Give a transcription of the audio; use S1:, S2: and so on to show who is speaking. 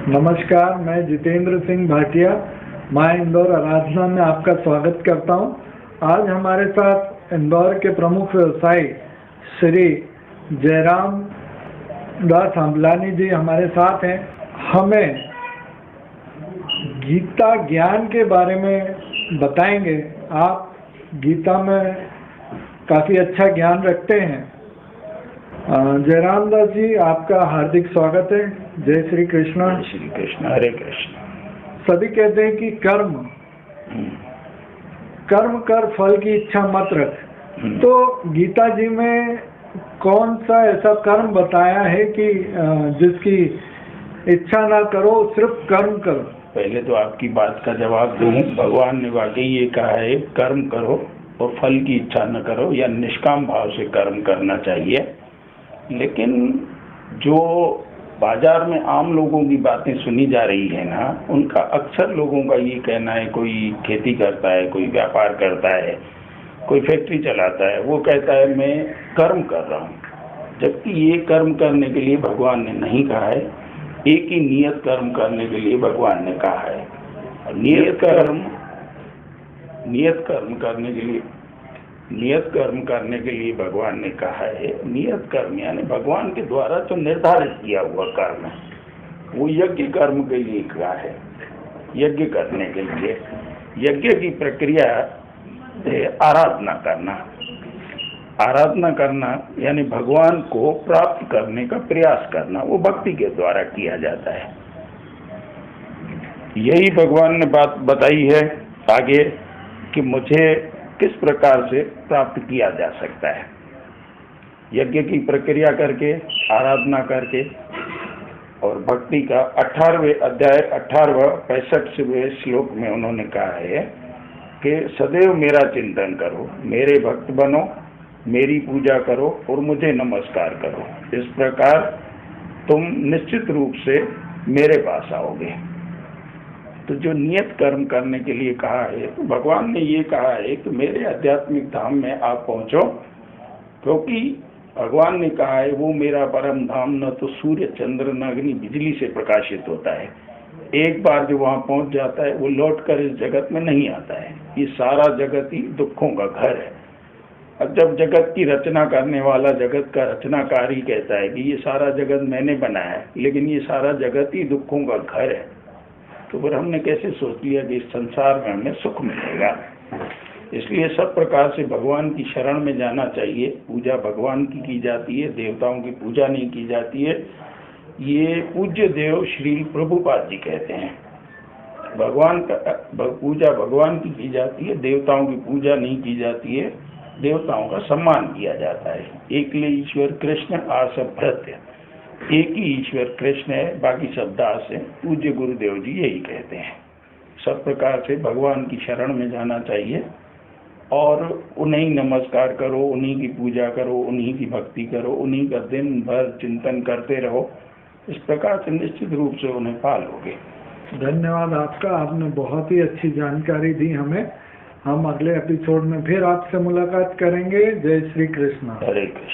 S1: नमस्कार, मैं जितेंद्र सिंह भाटिया माँ इंदौर आराधना में आपका स्वागत करता हूँ। आज हमारे साथ इंदौर के प्रमुख व्यवसायी श्री जयराम दास हंबलानी जी हमारे साथ हैं। हमें गीता ज्ञान के बारे में बताएंगे। आप गीता में काफ़ी अच्छा ज्ञान रखते हैं। जयराम दास जी, आपका हार्दिक स्वागत है। जय श्री कृष्ण।
S2: श्री कृष्ण, हरे कृष्ण।
S1: सभी कहते हैं कि कर्म कर, फल की इच्छा मत रख। तो गीता जी में कौन सा ऐसा कर्म बताया है कि जिसकी इच्छा ना करो, सिर्फ कर्म करो?
S2: पहले तो आपकी बात का जवाब दूं। भगवान ने वाकई ये कहा है, कर्म करो और फल की इच्छा न करो, या निष्काम भाव से कर्म करना चाहिए। लेकिन जो बाजार में आम लोगों की बातें सुनी जा रही है ना, उनका अक्सर लोगों का ये कहना है, कोई खेती करता है, कोई व्यापार करता है, कोई फैक्ट्री चलाता है, वो कहता है मैं कर्म कर रहा हूँ, जबकि ये कर्म करने के लिए भगवान ने नहीं कहा है। एक ही नियत कर्म करने के लिए भगवान ने कहा है। और नियत कर्म करने के लिए भगवान ने कहा है। नियत कर्म यानी भगवान के द्वारा जो निर्धारित किया हुआ कर्म है, वो यज्ञ कर्म के लिए कहा है। यज्ञ करने के लिए, यज्ञ की प्रक्रिया है आराधना करना यानी भगवान को प्राप्त करने का प्रयास करना। वो भक्ति के द्वारा किया जाता है। यही भगवान ने बात बताई है आगे कि मुझे किस प्रकार से प्राप्त किया जा सकता है। यज्ञ की प्रक्रिया करके, आराधना करके। और भक्ति का 18वें अध्याय 18वां 65वें श्लोक में उन्होंने कहा है कि सदैव मेरा चिंतन करो, मेरे भक्त बनो, मेरी पूजा करो और मुझे नमस्कार करो। इस प्रकार तुम निश्चित रूप से मेरे पास आओगे। तो जो नियत कर्म करने के लिए कहा है, तो भगवान ने ये कहा है कि मेरे आध्यात्मिक धाम में आप पहुंचो, क्योंकि भगवान ने कहा है वो मेरा परम धाम न तो सूर्य चंद्र न अग्नि बिजली से प्रकाशित होता है। एक बार जो वहां पहुंच जाता है, वो लौट कर इस जगत में नहीं आता है। ये सारा जगत ही दुखों का घर है। अब जब जगत की रचना करने वाला, जगत का रचनाकार ही कहता है कि ये सारा जगत मैंने बनाया है, लेकिन ये सारा जगत ही दुखों का घर है, तो फिर हमने कैसे सोच लिया कि इस संसार में हमें सुख मिलेगा। इसलिए सब प्रकार से भगवान की शरण में जाना चाहिए। पूजा भगवान की जाती है, देवताओं की पूजा नहीं की जाती है। ये पूज्य देव श्री प्रभुपाद जी कहते हैं, भगवान का पूजा भगवान की जाती है, देवताओं की पूजा नहीं की जाती है। देवताओं का सम्मान किया जाता है। एकले ईश्वर कृष्ण आसभ भृत्य, एक ही ईश्वर कृष्ण है, बाकी सब दास है। पूज्य गुरुदेव जी यही कहते हैं। सब प्रकार से भगवान की शरण में जाना चाहिए और उन्हीं नमस्कार करो, उन्हीं की पूजा करो, उन्हीं की भक्ति करो, उन्हीं का दिन भर चिंतन करते रहो। इस प्रकार से निश्चित रूप से उन्हें पालोगे।
S1: धन्यवाद आपका, आपने बहुत ही अच्छी जानकारी दी हमें। हम अगले एपिसोड में फिर आपसे मुलाकात करेंगे। जय श्री कृष्ण।
S2: हरे कृष्ण।